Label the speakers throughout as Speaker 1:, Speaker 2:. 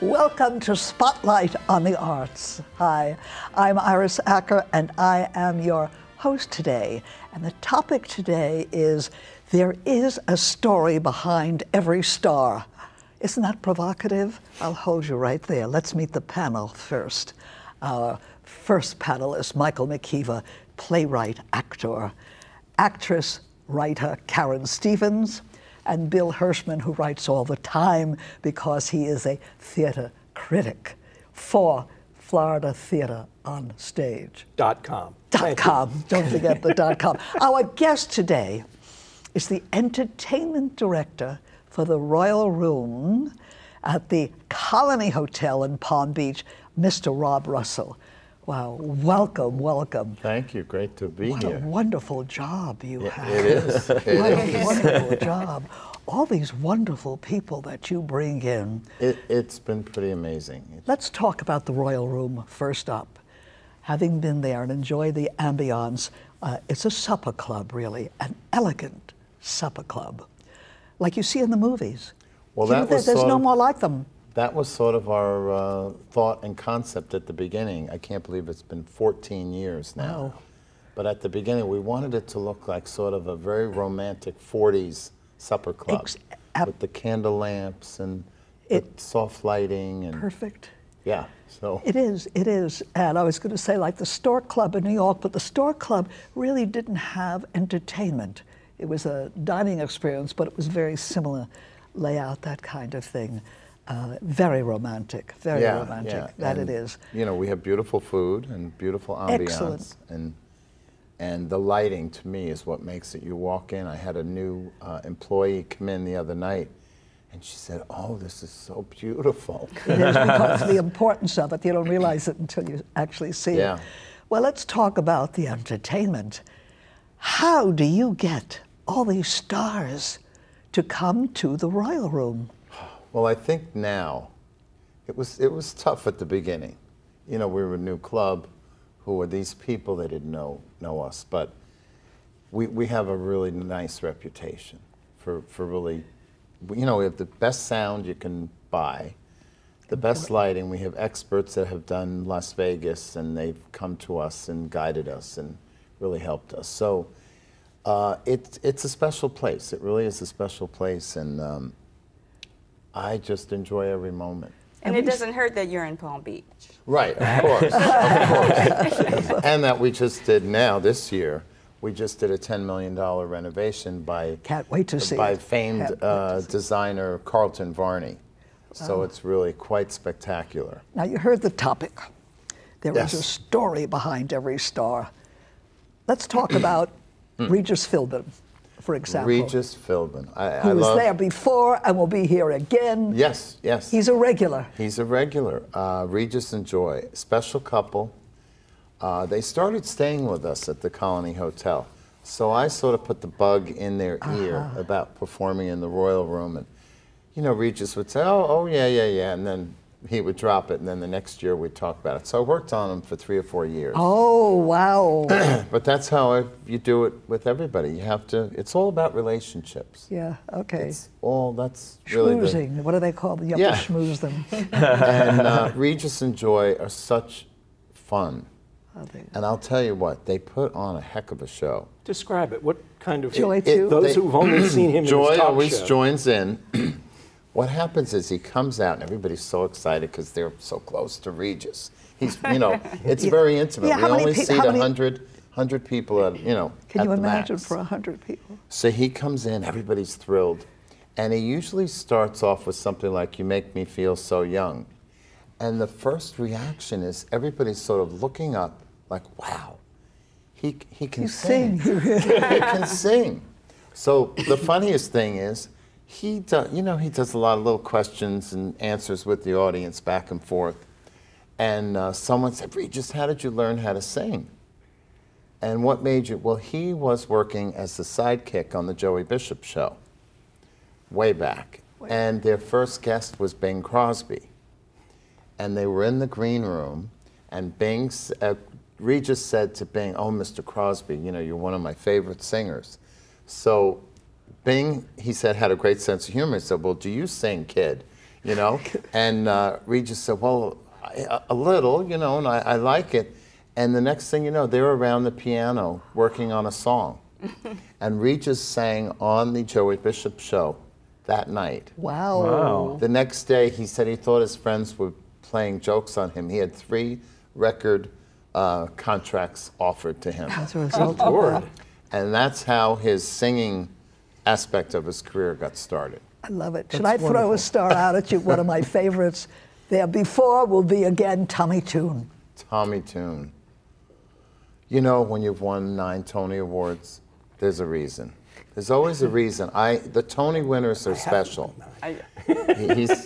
Speaker 1: Welcome to Spotlight on the Arts. Hi, I'm Iris Acker, and I am your host today. And the topic today is, there is a story behind every star. Isn't that provocative? I'll hold you right there. Let's meet the panel first. Our first panelist, Michael McKeever, playwright, actor, actress, writer Karen Stevens, and Bill Hirschman, who writes all the time because he is a theater critic for Florida Theater on Stage.
Speaker 2: .com.
Speaker 1: .com. Don't forget the .com. Our guest today is the entertainment director for the Royal Room at the Colony Hotel in Palm Beach, Mr. Rob Russell. Wow, welcome, welcome.
Speaker 3: Thank you, great to be here.
Speaker 1: What a wonderful job you have.
Speaker 3: It is.
Speaker 1: What a wonderful job. All these wonderful people that you bring in.
Speaker 3: It's been pretty amazing.
Speaker 1: Let's talk about the Royal Room first up. Having been there and enjoyed the ambiance, it's a supper club, really, an elegant supper club, like you see in the movies.
Speaker 3: Well,
Speaker 1: there's no more like them.
Speaker 3: That was sort of our thought and concept at the beginning. I can't believe it's been 14 years now.
Speaker 1: Wow.
Speaker 3: But at the beginning, we wanted it to look like sort of a very romantic 40s supper club with the candle lamps and the soft lighting. And
Speaker 1: perfect.
Speaker 3: Yeah, so.
Speaker 1: It is. And I was going to say like the Stork Club in New York, but the Stork Club really didn't have entertainment. It was a dining experience, but it was very similar layout, that kind of thing. Very romantic, very romantic, that it is.
Speaker 3: You know, we have beautiful food and beautiful ambiance.
Speaker 1: Excellent.
Speaker 3: And the lighting, to me, is what makes it. You walk in, I had a new employee come in the other night, and she said, "Oh, this is so beautiful."
Speaker 1: It is, because of the importance of it. You don't realize it until you actually see it. Well, let's talk about the entertainment. How do you get all these stars to come to the Royal Room?
Speaker 3: Well, I think now, it was tough at the beginning. You know, we were a new club. Who are these people? They didn't know us, but we have a really nice reputation for really, you know, we have the best sound you can buy, the best lighting. We have experts that have done Las Vegas, and they've come to us and guided us and really helped us. So it's a special place. It really is a special place, and I just enjoy every moment.
Speaker 4: And it doesn't hurt that you're in Palm Beach.
Speaker 3: Right, of course, of course. And that we just did now, this year, we just did a $10 million renovation by
Speaker 1: Can't wait to see
Speaker 3: by
Speaker 1: it.
Speaker 3: famed designer Carlton Varney. So it's really quite spectacular.
Speaker 1: Now, you heard the topic. There
Speaker 3: Yes.
Speaker 1: is a story behind every star. Let's talk about Regis Philbin, for example.
Speaker 3: Regis Philbin.
Speaker 1: Who was there before and will be here again.
Speaker 3: Yes, yes.
Speaker 1: He's a regular.
Speaker 3: He's a regular. Regis and Joy, special couple. They started staying with us at the Colony Hotel. So I sort of put the bug in their ear about performing in the Royal Room. And, you know, Regis would say, oh, yeah. And then he would drop it, and then the next year we'd talk about it. So I worked on him for 3 or 4 years.
Speaker 1: Oh, wow.
Speaker 3: But that's how you do it with everybody. You have to, it's all about relationships.
Speaker 1: Yeah, okay.
Speaker 3: It's all, that's really
Speaker 1: Schmoozing. What do they call them? You have to schmooze them.
Speaker 3: And Regis and Joy are such fun. And I'll tell you what, they put on a heck of a show.
Speaker 2: Describe it. What kind of...
Speaker 1: Joy, too?
Speaker 2: Those who've only seen him in his talk show.
Speaker 3: Joy always joins in. What happens is he comes out, and everybody's so excited because they're so close to Regis. He's, you know, it's very intimate.
Speaker 1: Yeah,
Speaker 3: we only seat 100 people at, you know,
Speaker 1: Can you imagine
Speaker 3: max.
Speaker 1: for 100 people?
Speaker 3: So he comes in, everybody's thrilled. And he usually starts off with something like, "You make me feel so young." And the first reaction is everybody's sort of looking up like, wow, he can sing. He can sing. So the funniest thing is, he does a lot of little questions and answers with the audience back and forth. And someone said, "Regis, how did you learn how to sing?" And what made you? Well, he was working as the sidekick on the Joey Bishop show way back. And their first guest was Bing Crosby. And they were in the green room, and Regis said to Bing, "Oh, Mr. Crosby, you know, you're one of my favorite singers." So Bing, he said, had a great sense of humor. He said, "Well, do you sing, kid?" you know? And Regis said, well, a little, you know, and I like it. And the next thing you know, they were around the piano working on a song. And Regis sang on the Joey Bishop show that night.
Speaker 1: Wow.
Speaker 5: Wow.
Speaker 3: The next day, he said he thought his friends were playing jokes on him. He had 3 record contracts offered to him.
Speaker 1: As a result of that.
Speaker 3: And that's how his singing aspect of his career got started.
Speaker 1: I love it. Should I throw a star out at you? One of my favorites there before will be again Tommy Tune.
Speaker 3: Tommy Tune. You know, when you've won 9 Tony Awards, there's a reason. There's always a reason. The Tony winners are special.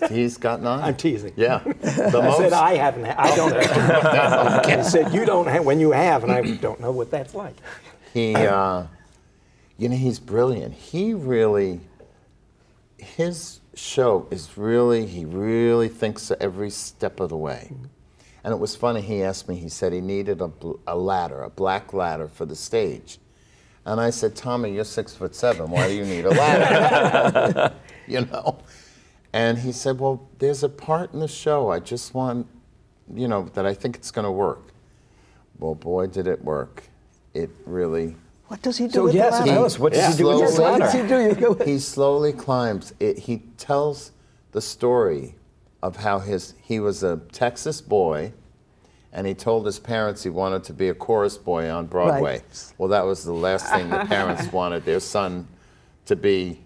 Speaker 3: He's got 9?
Speaker 2: I'm teasing.
Speaker 3: Yeah.
Speaker 2: I said I haven't. I don't have. I said you don't have when you have, and I don't know what that's like.
Speaker 3: You know, he's brilliant. His show is really, he really thinks every step of the way. And it was funny, he asked me, he said he needed a ladder, a black ladder for the stage. And I said, Tommy, you're 6'7", why do you need a ladder? You know? And he said, well, there's a part in the show I just want, you know, that I think it's going to work. Well, boy, did it work. It really...
Speaker 1: What does he do with the ladder?
Speaker 5: Tell us, what does he do with
Speaker 1: Yes,
Speaker 5: the
Speaker 1: what
Speaker 5: ladder?
Speaker 1: does he do? You go-
Speaker 3: He slowly climbs. He tells the story of how he was a Texas boy, and he told his parents he wanted to be a chorus boy on Broadway.
Speaker 1: Right.
Speaker 3: Well, that was the last thing the parents wanted their son to be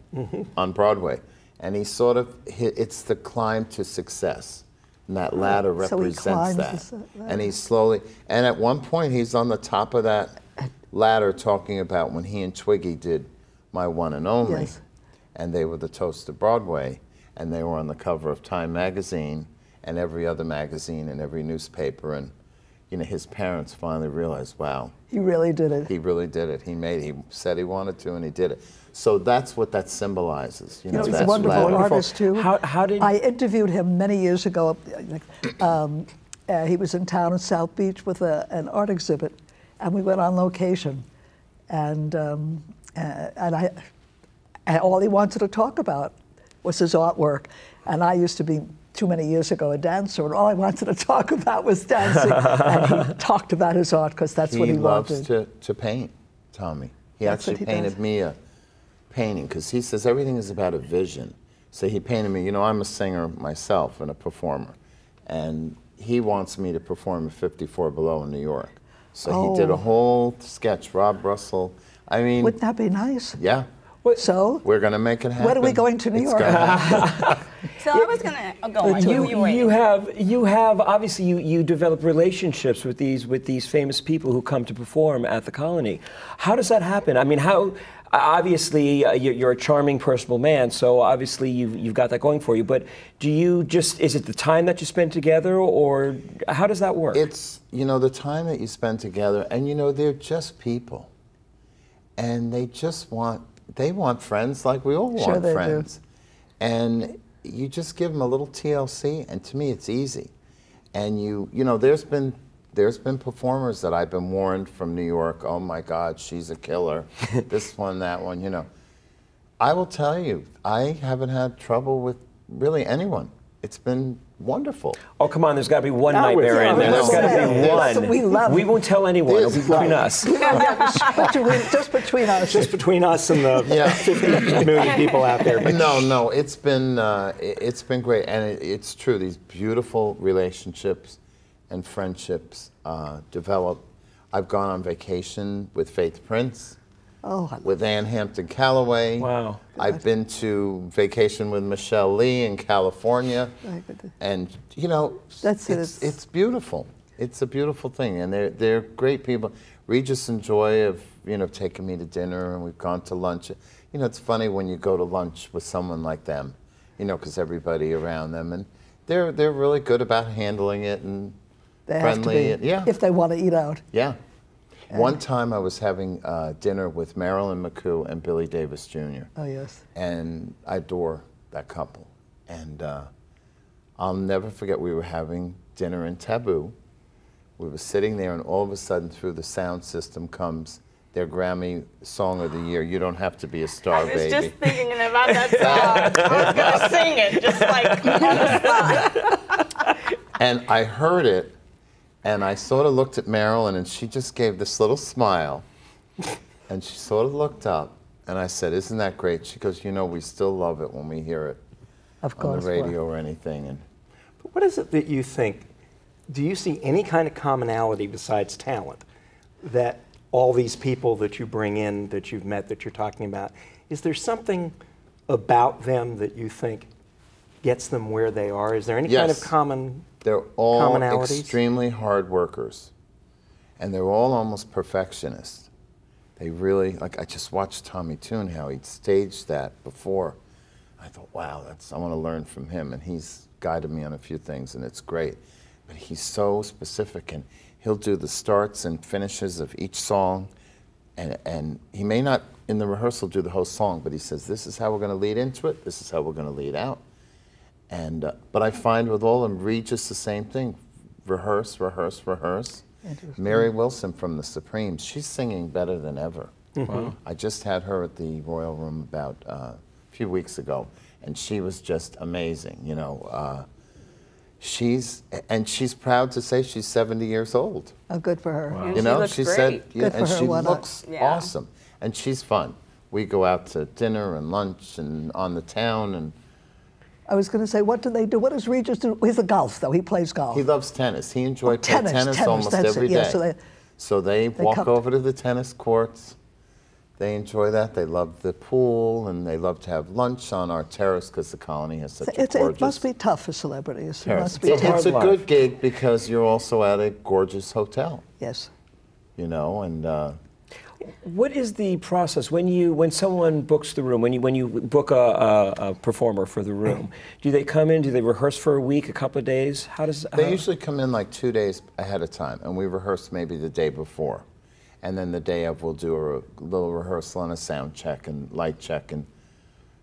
Speaker 3: on Broadway. And he sort of, it's the climb to success. And that ladder
Speaker 1: So he
Speaker 3: represents
Speaker 1: climbs
Speaker 3: that.
Speaker 1: this ladder.
Speaker 3: And he's slowly, and at one point he's on the top of that ladder talking about when he and Twiggy did My One and Only.
Speaker 1: Yes.
Speaker 3: And they were the toast of Broadway. And they were on the cover of Time magazine and every other magazine and every newspaper. And, you know, his parents finally realized, wow.
Speaker 1: He really did it.
Speaker 3: He really did it. He said he wanted to, and he did it. So that's what that symbolizes. You know,
Speaker 1: He's a
Speaker 3: that's
Speaker 1: wonderful
Speaker 3: ladder.
Speaker 1: artist, too.
Speaker 5: How did...
Speaker 1: I interviewed him many years ago. He was in town in South Beach with an art exhibit, and we went on location. And all he wanted to talk about was his artwork. And I used to be, too many years ago, a dancer, and all I wanted to talk about was dancing. And he talked about his art because that's what he wanted.
Speaker 3: He loves to paint, Tommy. He
Speaker 1: That's what
Speaker 3: actually
Speaker 1: he
Speaker 3: painted
Speaker 1: does.
Speaker 3: me a painting because he says everything is about a vision. So he painted me, you know, I'm a singer myself and a performer. And he wants me to perform at 54 Below in New York. So he did a whole sketch, Rob Russell. I mean,
Speaker 1: Wouldn't that be nice?
Speaker 3: yeah.
Speaker 1: So,
Speaker 3: We're going to make it happen.
Speaker 1: when are we going to New
Speaker 3: It's
Speaker 1: York?
Speaker 3: gonna happen.
Speaker 4: So I was gonna go on.
Speaker 5: You have obviously you develop relationships with these famous people who come to perform at the Colony. How does that happen? I mean, how obviously you're a charming, personable man, so obviously you've got that going for you. But do you just, is it the time that you spend together, or how does that work?
Speaker 3: It's, you know, the time that you spend together, and you know, they're just people, and they want friends like we all
Speaker 1: Sure
Speaker 3: want
Speaker 1: they do.
Speaker 3: friends. And you just give them a little TLC, and to me it's easy. And you know, there's been performers that I've been warned from New York, oh my God, she's a killer, this one, that one, you know. I will tell you, I haven't had trouble with really anyone. It's been wonderful.
Speaker 5: Oh, come on, there's got to be one
Speaker 2: That was-
Speaker 5: nightmare in there. There's got to be
Speaker 1: That's
Speaker 5: one.
Speaker 1: what we love.
Speaker 5: We won't tell anyone. It'll be between us.
Speaker 1: Just between us.
Speaker 2: Just between us and the 50 million people out there. But
Speaker 3: No, it's been great, and it's true. These beautiful relationships and friendships develop. I've gone on vacation with Faith Prince, with Ann Hampton Callaway.
Speaker 5: Wow.
Speaker 3: I've been to vacation with Michelle Lee in California, and you know, it's beautiful. It's a beautiful thing, and they're great people. Regis and Joy have, you know, taken me to dinner, and we've gone to lunch. You know, it's funny when you go to lunch with someone like them, you know, because everybody around them, and they're really good about handling it and
Speaker 1: They
Speaker 3: friendly.
Speaker 1: have to be,
Speaker 3: yeah.
Speaker 1: if they want to eat out.
Speaker 3: Yeah. One time I was having dinner with Marilyn McCoo and Billy Davis Jr.
Speaker 1: Oh, yes.
Speaker 3: And I adore that couple. And I'll never forget, we were having dinner in Taboo. We were sitting there, and all of a sudden, through the sound system comes their Grammy Song of the Year, You Don't Have to Be a Star,
Speaker 4: I was
Speaker 3: Baby.
Speaker 4: just thinking about that song. I was going to sing it, just like on the spot.
Speaker 3: And I heard it, and I sort of looked at Marilyn, and she just gave this little smile. And she sort of looked up, and I said, "Isn't that great?" She goes, "You know, we still love it when we hear it
Speaker 1: Of
Speaker 3: on
Speaker 1: course.
Speaker 3: the radio or anything." And
Speaker 2: But what is it that you think? Do you see any kind of commonality besides talent that all these people that you bring in, that you've met, that you're talking about, is there something about them that you think gets them where they are? Is there any kind of
Speaker 3: Yes.
Speaker 2: common
Speaker 3: they're all
Speaker 2: commonalities?
Speaker 3: extremely hard workers, and they're all almost perfectionists. They really, like, I just watched Tommy Tune, how he staged that before. I thought, wow, I want to learn from him, and he's guided me on a few things, and it's great. But he's so specific, and he'll do the starts and finishes of each song, and he may not, in the rehearsal, do the whole song, but he says, this is how we're going to lead into it, this is how we're going to lead out. And, but I find with all of them, Regis the same thing, rehearse, rehearse, rehearse. Mary Wilson from the Supremes, she's singing better than ever. Wow. I just had her at the Royal Room about a few weeks ago, and she was just amazing, you know. She's proud to say she's 70 years old.
Speaker 1: Oh, good for her.
Speaker 4: And
Speaker 3: You know,
Speaker 4: looks
Speaker 3: she
Speaker 4: great.
Speaker 3: said,
Speaker 1: Good for
Speaker 3: and
Speaker 1: her,
Speaker 3: she
Speaker 1: why not?
Speaker 3: looks
Speaker 4: Yeah.
Speaker 3: awesome, and she's fun. We go out to dinner and lunch and on the town, and
Speaker 1: I was going to say, what do they do? What does Regis do? He's a golf, though. He plays golf.
Speaker 3: he loves tennis. He enjoys
Speaker 1: tennis,
Speaker 3: tennis
Speaker 1: tennis,
Speaker 3: almost
Speaker 1: that's
Speaker 3: every
Speaker 1: it, yeah,
Speaker 3: day.
Speaker 1: so
Speaker 3: they walk
Speaker 1: come-
Speaker 3: over to the tennis courts. They enjoy that. They love the pool, and they love to have lunch on our terrace because the Colony has such a gorgeous
Speaker 1: It must be tough for celebrities. It
Speaker 3: terrace.
Speaker 1: must be
Speaker 5: It's
Speaker 1: tough.
Speaker 3: It's a
Speaker 5: hard
Speaker 3: good
Speaker 5: life.
Speaker 3: gig because you're also at a gorgeous hotel,
Speaker 1: Yes.
Speaker 3: you know, and
Speaker 5: What is the process when someone books the room? When you book a performer for the room, do they come in? Do they rehearse for a week, a couple of days? How does
Speaker 3: they usually come in like 2 days ahead of time, and we rehearse maybe the day before. And then the day of, we'll do a little rehearsal and a sound check and light check. And,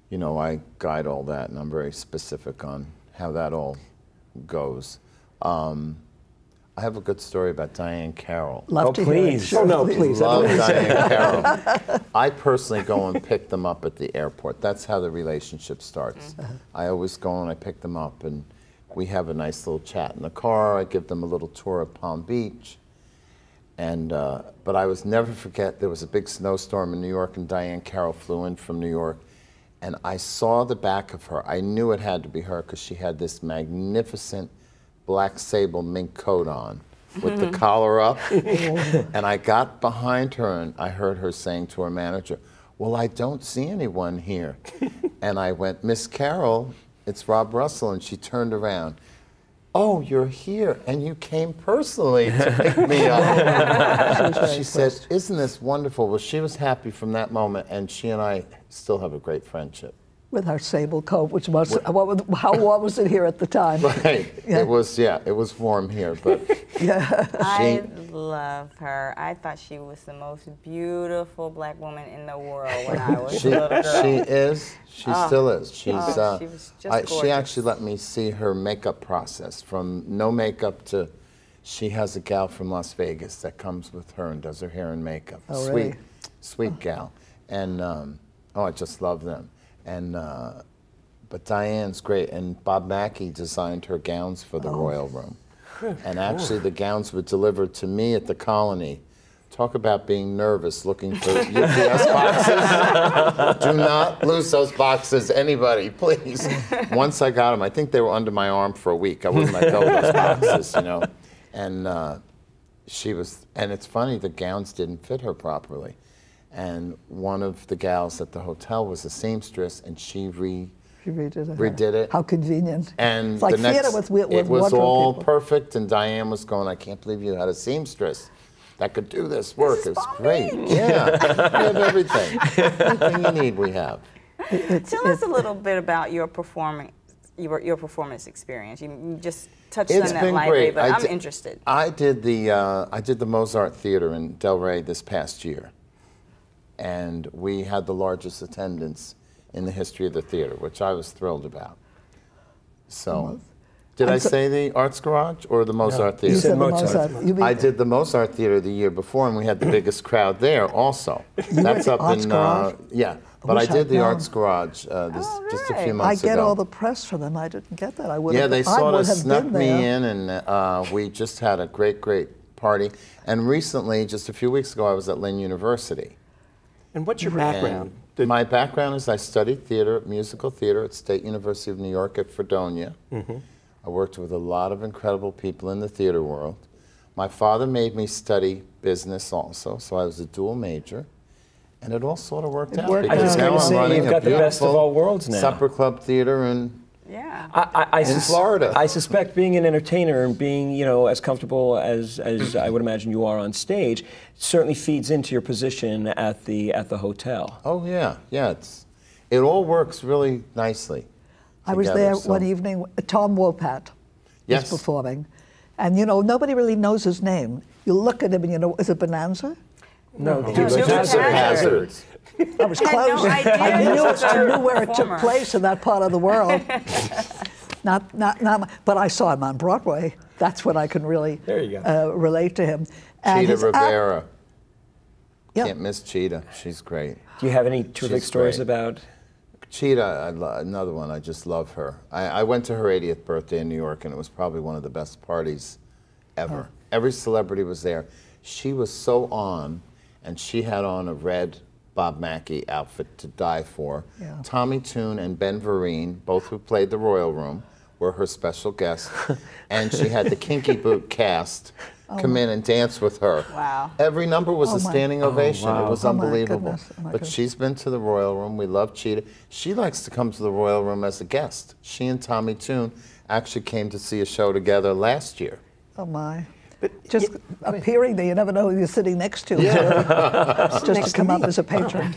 Speaker 3: you know, I guide all that, and I'm very specific on how that all goes. I have a good story about Diane Carroll.
Speaker 1: Love to hear it.
Speaker 5: please.
Speaker 1: Sure,
Speaker 2: Oh, no, please.
Speaker 3: Love Diane Carroll. I personally go and pick them up at the airport. That's how the relationship starts. I always go and I pick them up, and we have a nice little chat in the car. I give them a little tour of Palm Beach. And, but I was never forget, there was a big snowstorm in New York, and Diane Carroll flew in from New York, and I saw the back of her. I knew it had to be her because she had this magnificent black sable mink coat on with the collar up. And I got behind her, and I heard her saying to her manager, "Well, I don't see anyone here." And I went, "Miss Carroll, it's Rob Russell." And she turned around. "Oh, you're here, and you came personally to pick me up." She said, "Isn't this wonderful?" Well, she was happy from that moment, and she and I still have a great friendship.
Speaker 1: With our sable coat, which was, how warm was it here at the time?
Speaker 3: Right.
Speaker 1: Yeah.
Speaker 3: It was warm here, but
Speaker 4: I love her. I thought she was the most beautiful black woman in the world when I was a little girl.
Speaker 3: she is. She still is. She's.
Speaker 4: she was just
Speaker 3: She
Speaker 4: gorgeous.
Speaker 3: actually let me see her makeup process from no makeup to. She has a gal from Las Vegas that comes with her and does her hair and makeup.
Speaker 1: Oh,
Speaker 3: sweet,
Speaker 1: really?
Speaker 3: sweet gal, and I just love them. And but Diane's great, and Bob Mackie designed her gowns for the Royal Room, and actually the gowns were delivered to me at the Colony. Talk about being nervous looking for UPS boxes. Do not lose those boxes, anybody, please. Once I got them, I think they were under my arm for a week. I wouldn't let go of those boxes, you know. And she was, and it's funny, the gowns didn't fit her properly. And one of the gals at the hotel was a seamstress, and she redid it.
Speaker 1: How convenient.
Speaker 3: And
Speaker 1: it's like
Speaker 3: the next,
Speaker 1: theater with
Speaker 3: it was
Speaker 1: wardrobe
Speaker 3: all
Speaker 1: people.
Speaker 3: perfect, and Diane was going, "I can't believe you had a seamstress that could do this work." It was great. Yeah, we have everything. Everything you need, we have.
Speaker 4: Tell us a little bit about your performance experience. You just touched
Speaker 3: It's
Speaker 4: on that
Speaker 3: been
Speaker 4: lightly,
Speaker 3: great.
Speaker 4: but I'm interested.
Speaker 3: I did the Mozart Theater in Delray this past year, and we had the largest attendance in the history of the theater, which I was thrilled about. So, Did
Speaker 1: And
Speaker 3: I
Speaker 1: so-
Speaker 3: say the Arts Garage or the Mozart
Speaker 1: You
Speaker 3: Theater?
Speaker 1: said the
Speaker 5: Mozart.
Speaker 1: Mozart. You mean,
Speaker 3: I did the Mozart Theater the year before, and we had the biggest crowd there also.
Speaker 1: were
Speaker 3: That's
Speaker 1: at
Speaker 3: up
Speaker 1: the Arts
Speaker 3: in
Speaker 1: Garage?
Speaker 3: Yeah. But I
Speaker 1: wish
Speaker 3: did
Speaker 1: I'd
Speaker 3: the
Speaker 1: known.
Speaker 3: Arts Garage just a few
Speaker 4: right.
Speaker 3: months
Speaker 1: I get
Speaker 3: ago.
Speaker 1: all the press for them. I didn't get that. I would
Speaker 3: Yeah,
Speaker 1: have.
Speaker 3: they
Speaker 1: I
Speaker 3: sort
Speaker 1: would
Speaker 3: of
Speaker 1: have
Speaker 3: snuck
Speaker 1: been
Speaker 3: me
Speaker 1: there.
Speaker 3: in, and we just had a great, great party. And recently, just a few weeks ago, I was at Lynn University.
Speaker 2: And what's your
Speaker 3: And
Speaker 2: background?
Speaker 3: my background is I studied theater, musical theater at State University of New York at Fredonia. I worked with a lot of incredible people in the theater world. My father made me study business also, so I was a dual major. And it all sort of worked out
Speaker 1: worked
Speaker 3: because
Speaker 1: out. I was
Speaker 3: now
Speaker 1: gonna
Speaker 3: I'm
Speaker 1: say,
Speaker 3: running
Speaker 5: you've
Speaker 3: a
Speaker 5: got the best of
Speaker 3: beautiful
Speaker 5: all worlds now.
Speaker 3: Supper Club Theater and
Speaker 4: Yeah.
Speaker 3: in Florida.
Speaker 5: I suspect being an entertainer and being, you know, as comfortable as I would imagine you are on stage certainly feeds into your position at the hotel.
Speaker 3: Oh yeah, yeah. It all works really nicely.
Speaker 1: I was
Speaker 3: together,
Speaker 1: there
Speaker 3: so-
Speaker 1: one evening. Tom Wopat
Speaker 3: Yes.
Speaker 1: was performing, and you know nobody really knows his name. You look at him and you know, is it Bonanza?
Speaker 5: No,
Speaker 4: Dukes
Speaker 3: Dukes
Speaker 4: of
Speaker 3: of
Speaker 4: Hazzard.
Speaker 3: Hazzard.
Speaker 1: I was
Speaker 4: I had no
Speaker 1: close.
Speaker 4: idea
Speaker 1: I
Speaker 4: he
Speaker 1: knew,
Speaker 4: was
Speaker 1: I
Speaker 4: a
Speaker 1: knew where it took
Speaker 4: performer.
Speaker 1: place in that part of the world. not, but I saw him on Broadway. That's when I can really
Speaker 5: There you go.
Speaker 1: relate to him. And
Speaker 3: Cheetah
Speaker 1: his act-
Speaker 3: Rivera.
Speaker 1: Yeah.
Speaker 3: Can't miss Cheetah. She's great.
Speaker 5: Do you have any terrific
Speaker 3: She's
Speaker 5: stories
Speaker 3: great.
Speaker 5: about?
Speaker 3: Cheetah, another one. I just love her. I went to her 80th birthday in New York, and it was probably one of the best parties ever. Every celebrity was there. She was so on, and she had on a red Bob Mackie outfit to die for.
Speaker 1: Yeah.
Speaker 3: Tommy Tune and Ben Vereen, both who played the Royal Room, were her special guests. And she had the Kinky Boot cast come in and dance with her.
Speaker 4: Wow.
Speaker 3: Every number was
Speaker 1: Oh
Speaker 3: a
Speaker 1: my-
Speaker 3: standing ovation.
Speaker 5: wow.
Speaker 3: It was
Speaker 1: Oh my
Speaker 3: unbelievable.
Speaker 1: goodness, oh my
Speaker 3: But
Speaker 1: goodness.
Speaker 3: she's been to the Royal Room. We love Cheetah. She likes to come to the Royal Room as a guest. She and Tommy Tune actually came to see a show together last year.
Speaker 1: Oh my.
Speaker 2: But
Speaker 1: Just appearing there, you never know who you're sitting next to. Just to come up as a patron.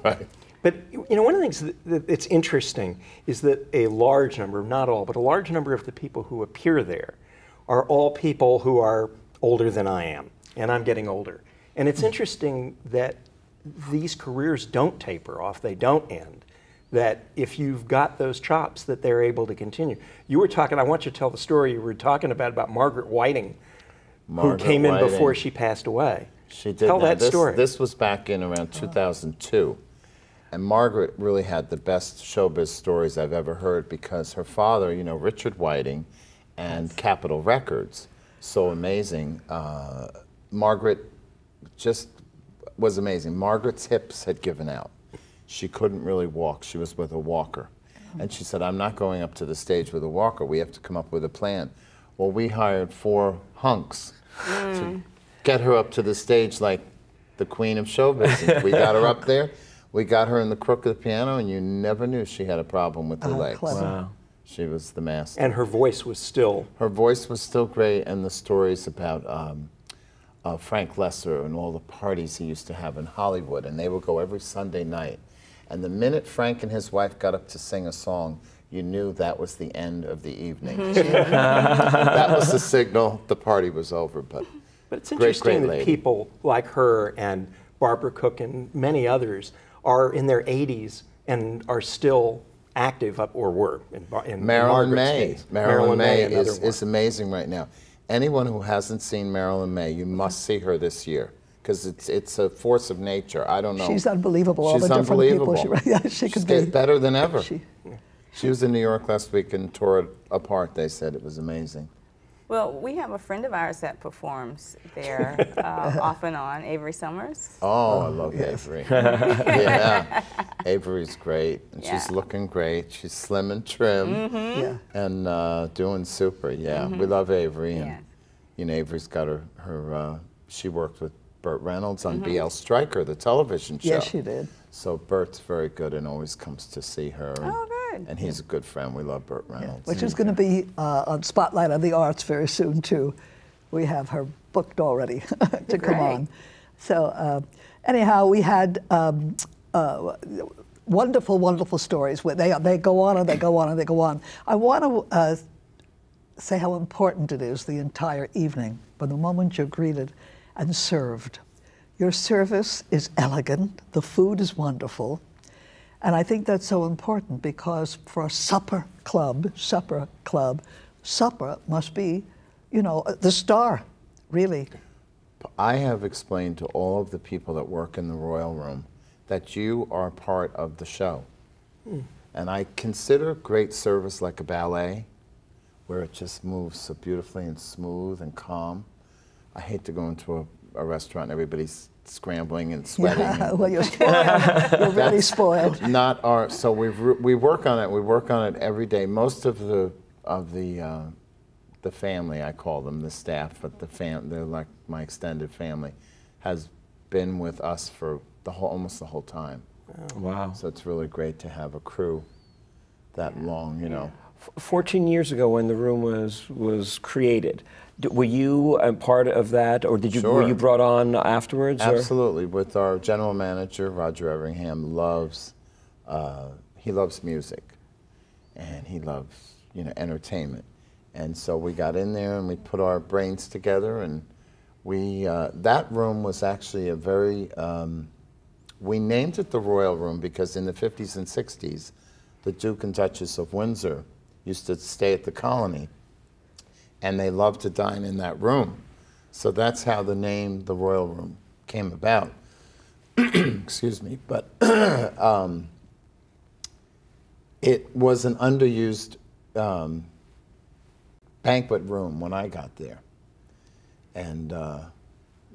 Speaker 3: Right.
Speaker 2: But you know, one of the things that's interesting is that a large number, not all, but a large number of the people who appear there are all people who are older than I am, and I'm getting older. And it's interesting that these careers don't taper off, they don't end. That if you've got those chops, that they're able to continue. You were talking, I want you to tell the story you were talking about Margaret Whiting,
Speaker 3: Margaret
Speaker 2: who came in
Speaker 3: Whiting.
Speaker 2: before she passed away.
Speaker 3: She did.
Speaker 2: Tell
Speaker 3: Now,
Speaker 2: that
Speaker 3: this,
Speaker 2: story.
Speaker 3: This was back in around 2002. And Margaret really had the best showbiz stories I've ever heard because her father, you know, Richard Whiting, and Capitol Records, so amazing. Margaret just was amazing. Margaret's hips had given out. She couldn't really walk. She was with a walker. And she said, I'm not going up to the stage with a walker. We have to come up with a plan. Well, we hired 4 hunks to get her up to the stage like the queen of show business. We got her up there. We got her in the crook of the piano, and you never knew she had a problem with her legs.
Speaker 1: clever.
Speaker 5: Wow.
Speaker 3: She was the master.
Speaker 2: And her voice was still
Speaker 3: Her voice was still great, and the stories about Frank Lesser and all the parties he used to have in Hollywood, and they would go every Sunday night. And the minute Frank and his wife got up to sing a song, you knew that was the end of the evening. That was the signal. The party was over. But
Speaker 2: it's
Speaker 3: great,
Speaker 2: interesting
Speaker 3: great
Speaker 2: that
Speaker 3: lady.
Speaker 2: people like her and Barbara Cook and many others are in their 80s and are still active or were in
Speaker 3: Marilyn
Speaker 2: Margaret's
Speaker 3: May.
Speaker 2: case.
Speaker 3: Marilyn May
Speaker 2: another
Speaker 3: is
Speaker 2: one.
Speaker 3: amazing right now. Anyone who hasn't seen Marilyn May, you must see her this year because it's a force of nature. I don't know.
Speaker 1: She's unbelievable. All
Speaker 3: She's
Speaker 1: the different people
Speaker 3: unbelievable.
Speaker 1: she could
Speaker 3: She's
Speaker 1: be.
Speaker 3: better than ever.
Speaker 1: She-
Speaker 3: She was in New York last week and tore it apart. They said it was amazing.
Speaker 4: Well, we have a friend of ours that performs there off and on, Avery Summers.
Speaker 3: Oh, I love Avery. Yeah, Avery's great. And
Speaker 4: Yeah.
Speaker 3: she's looking great. She's slim and trim
Speaker 1: Yeah.
Speaker 3: and doing super. Yeah, we love Avery. And
Speaker 4: Yeah.
Speaker 3: you know, Avery's got her she worked with Burt Reynolds on B.L. Stryker, the television show.
Speaker 1: Yes, she did.
Speaker 3: So Burt's very good and always comes to see her. And,
Speaker 4: Oh, good.
Speaker 3: And he's a good friend. We love Burt Reynolds.
Speaker 1: Which is going to be on Spotlight on the Arts very soon, too. We have her booked already to come
Speaker 4: Great.
Speaker 1: on. So anyhow, we had wonderful, wonderful stories. Where they go on and they go on and they go on. I want to say how important it is the entire evening from the moment you're greeted and served. Your service is elegant. The food is wonderful. And I think that's so important because for a supper club, supper must be, you know, the star, really.
Speaker 3: I have explained to all of the people that work in the Royal Room that you are part of the show. And I consider great service like a ballet, where it just moves so beautifully and smooth and calm. I hate to go into a restaurant and everybody's scrambling and sweating.
Speaker 1: Yeah, well, you're spoiled. You're really spoiled.
Speaker 3: Not our. So we work on it. We work on it every day. Most of the family, I call them the staff, but they're like my extended family, has been with us for almost the whole time.
Speaker 5: Wow.
Speaker 3: So it's really great to have a crew that long, you know.
Speaker 5: 14 years ago, when the room was created, were you a part of that, or were
Speaker 3: Sure.
Speaker 5: you brought on afterwards?
Speaker 3: Absolutely. With our general manager, Roger Everingham, he loves music, and he loves, you know, entertainment. And so we got in there and we put our brains together, and that room was actually a very, we named it the Royal Room because in the 50s and 60s, the Duke and Duchess of Windsor used to stay at the Colony, and they loved to dine in that room. So that's how the name, the Royal Room, came about. Excuse me, but it was an underused banquet room when I got there. And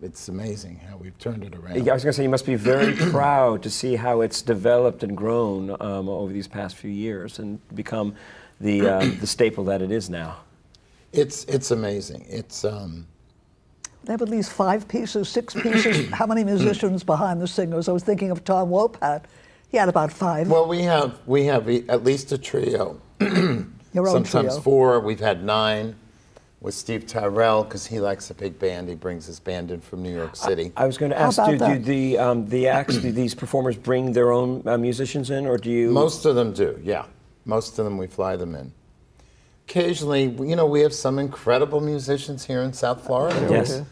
Speaker 3: it's amazing how we've turned it around.
Speaker 5: Yeah, I was going to say, you must be very proud to see how it's developed and grown over these past few years and become the staple that it is now.
Speaker 3: It's amazing. It's
Speaker 1: They have at least 5 pieces, 6 pieces. How many musicians behind the singers? I was thinking of Tom Wopat. He had about 5.
Speaker 3: well, we have at least a trio.
Speaker 1: Your own
Speaker 3: Sometimes
Speaker 1: trio.
Speaker 3: 4. We've had 9 with Steve Tyrell because he likes a big band. He brings his band in from New York City.
Speaker 5: I was going to
Speaker 1: How
Speaker 5: ask,
Speaker 1: about
Speaker 5: do
Speaker 1: that?
Speaker 5: the acts, do these performers bring their own musicians in, or do you?
Speaker 3: Most of them do, yeah. Most of them, we fly them in. Occasionally, you know, we have some incredible musicians here in South Florida.
Speaker 5: Yes.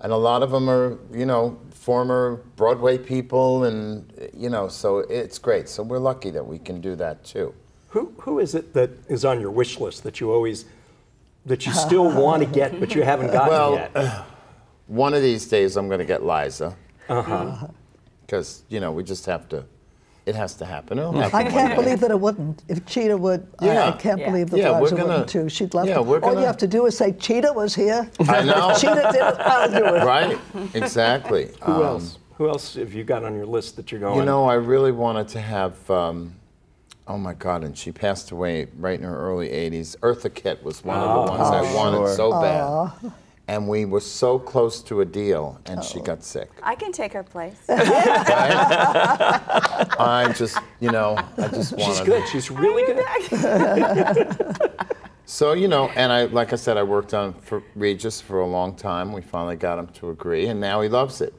Speaker 3: And a lot of them are, you know, former Broadway people, and, you know, so it's great. So we're lucky that we can do that too.
Speaker 2: Who is it that is on your wish list that you still want to get but you haven't gotten yet?
Speaker 3: One of these days I'm going to get Liza. Because, you know, we just have to, it has to happen. It'll happen
Speaker 1: I
Speaker 3: one
Speaker 1: can't
Speaker 3: day.
Speaker 1: believe that it wouldn't. If Cheetah would, I
Speaker 3: Yeah.
Speaker 1: can't
Speaker 4: Yeah.
Speaker 1: believe that
Speaker 3: Yeah,
Speaker 1: Liza
Speaker 3: we're gonna-
Speaker 1: wouldn't too. She'd love
Speaker 3: yeah,
Speaker 1: to.
Speaker 3: we're
Speaker 1: All you
Speaker 3: gonna-
Speaker 1: have to do is say, Cheetah was here.
Speaker 3: I know.
Speaker 1: If Cheetah did it, I'll do it.
Speaker 3: Right? Exactly.
Speaker 2: Who else? Who else have you got on your list that you're going?
Speaker 3: You know, I really wanted to have, oh my God, and she passed away right in her early 80s. Eartha Kitt was one of the ones I wanted
Speaker 5: sure.
Speaker 3: so bad. And we were so close to a deal, and she got sick.
Speaker 4: I can take her place.
Speaker 3: I just, you know, I just wanted.
Speaker 2: She's good. She's really good.
Speaker 3: So, you know, and like I said, I worked on for Regis for a long time. We finally got him to agree, and now he loves it.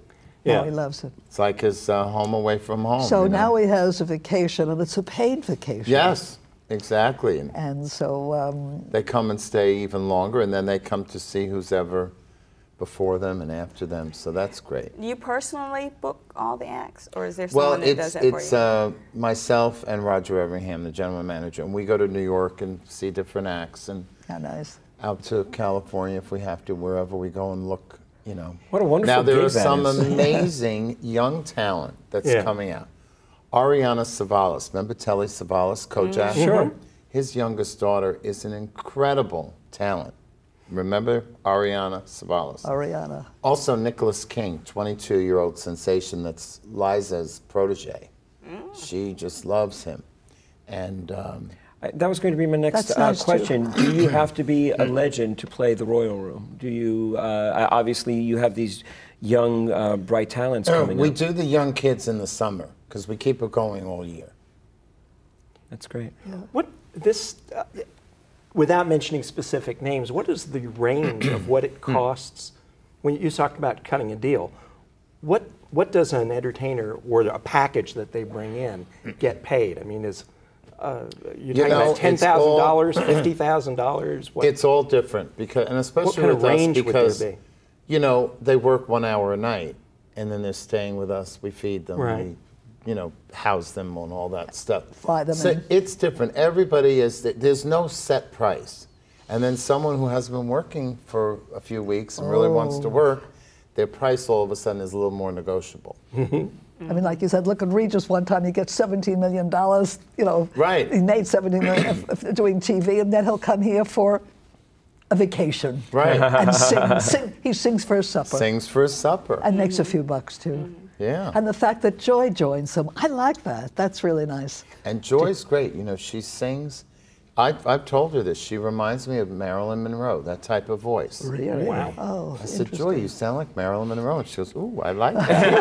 Speaker 1: Yeah. He loves it.
Speaker 3: It's like his home away from home.
Speaker 1: So
Speaker 3: you know?
Speaker 1: now he has a vacation, and it's a paid vacation.
Speaker 3: Yes, exactly.
Speaker 1: And so,
Speaker 3: They come and stay even longer, and then they come to see who's ever before them and after them. So that's great.
Speaker 4: Do you personally book all the acts, or is there
Speaker 3: Well,
Speaker 4: someone that does that
Speaker 3: it's
Speaker 4: for you?
Speaker 3: myself and Roger Everingham, the general manager, and we go to New York and see different acts, and
Speaker 1: how nice.
Speaker 3: out to California if we have to, wherever we go and look, you know.
Speaker 5: What a wonderful
Speaker 3: Now there
Speaker 5: gig
Speaker 3: is
Speaker 5: that
Speaker 3: some
Speaker 5: is.
Speaker 3: amazing young talent that's
Speaker 2: Yeah.
Speaker 3: coming out. Ariana Savalas, remember Telly Savalas, Kojak?
Speaker 5: Sure.
Speaker 3: His youngest daughter is an incredible talent. Remember Ariana Savalas?
Speaker 1: Ariana.
Speaker 3: Also Nicholas King, 22-year-old sensation that's Liza's protege. She just loves him. And
Speaker 5: That was going to be my next
Speaker 1: That's nice, too.
Speaker 5: question. Do you have to be a legend to play the Royal Room? Do you, obviously you have these young, bright talents coming
Speaker 3: we
Speaker 5: up.
Speaker 3: do the young kids in the summer because we keep it going all year.
Speaker 5: That's great.
Speaker 2: Without mentioning specific names, what is the range of what it costs? When you talk about cutting a deal, what does an entertainer or a package that they bring in get paid? I mean, you're talking about $10,000, $50,000?
Speaker 3: It's all different because, and especially
Speaker 2: What kind of
Speaker 3: with us
Speaker 2: range would there
Speaker 3: because,
Speaker 2: be?
Speaker 3: you know, they work 1 hour a night and then they're staying with us. We feed them,
Speaker 2: Right.
Speaker 3: we, you know, house them and all that stuff.
Speaker 1: Fly them
Speaker 3: so
Speaker 1: in.
Speaker 3: it's different. Everybody is. There's no set price, And then someone who has been working for a few weeks and really wants to work, their price all of a sudden is a little more negotiable.
Speaker 1: I mean, like you said, look at Regis one time, he gets $17 million, you know.
Speaker 3: Right.
Speaker 1: He made $17 million doing TV, and then he'll come here for a vacation.
Speaker 3: Right.
Speaker 1: And he sings for his supper.
Speaker 3: Sings for his supper.
Speaker 1: And makes a few bucks, too.
Speaker 3: Yeah.
Speaker 1: And the fact that Joy joins him, I like that. That's really nice.
Speaker 3: And Joy's great. You know, she sings. I've told her this. She reminds me of Marilyn Monroe, that type of voice.
Speaker 1: Really?
Speaker 2: Wow.
Speaker 1: Oh,
Speaker 3: I said, Joy,
Speaker 1: interesting.
Speaker 3: you sound like Marilyn Monroe. And she goes, ooh, I like that.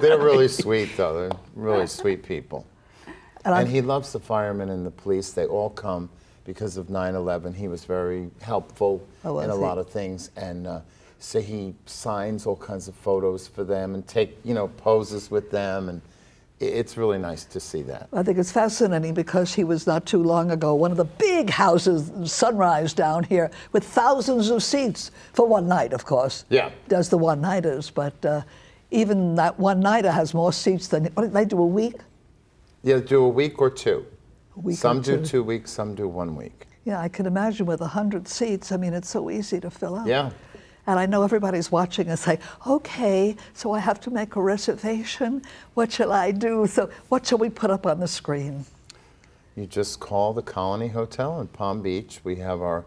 Speaker 3: they're really sweet, though. They're really sweet people. And he loves the firemen and the police. They all come because of 9/11. He was very helpful in a lot of things. And so he signs all kinds of photos for them and take, you know, poses with them. And it's really nice to see that.
Speaker 1: I think it's fascinating because he was not too long ago one of the big houses, Sunrise down here, with thousands of seats for one night, of course.
Speaker 3: Yeah.
Speaker 1: Does the one-nighters, but even that one-nighter has more seats than, what did they do, a week?
Speaker 3: Yeah, do a week or two.
Speaker 1: A week
Speaker 3: some
Speaker 1: or
Speaker 3: do
Speaker 1: two.
Speaker 3: 2 weeks, some do 1 week.
Speaker 1: Yeah, I can imagine with 100 seats, I mean, it's so easy to fill up.
Speaker 3: Yeah.
Speaker 1: And I know everybody's watching and say, okay, so I have to make a reservation. What shall I do? So what shall we put up on the screen?
Speaker 3: You just call the Colony Hotel in Palm Beach. We have our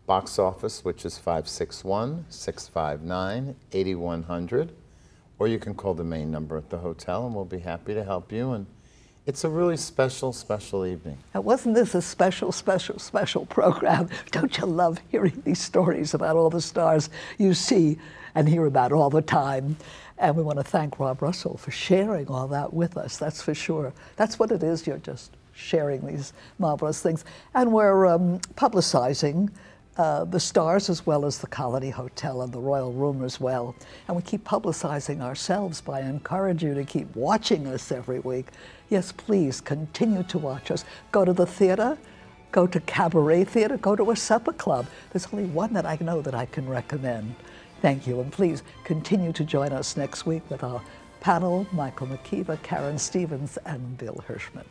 Speaker 3: box office, which is 561-659-8100. Or you can call the main number at the hotel, and we'll be happy to help you. And it's a really special, special evening.
Speaker 1: Now, wasn't this a special, special, special program? Don't you love hearing these stories about all the stars you see and hear about all the time? And we want to thank Rob Russell for sharing all that with us, that's for sure. That's what it is, you're just sharing these marvelous things. And we're publicizing the stars as well as the Colony Hotel and the Royal Room as well. And we keep publicizing ourselves by encouraging you to keep watching us every week. Yes, please continue to watch us. Go to the theater, go to Cabaret Theater, go to a supper club. There's only one that I know that I can recommend. Thank you, and please continue to join us next week with our panel, Michael McKeever, Karen Stevens, and Bill Hirschman.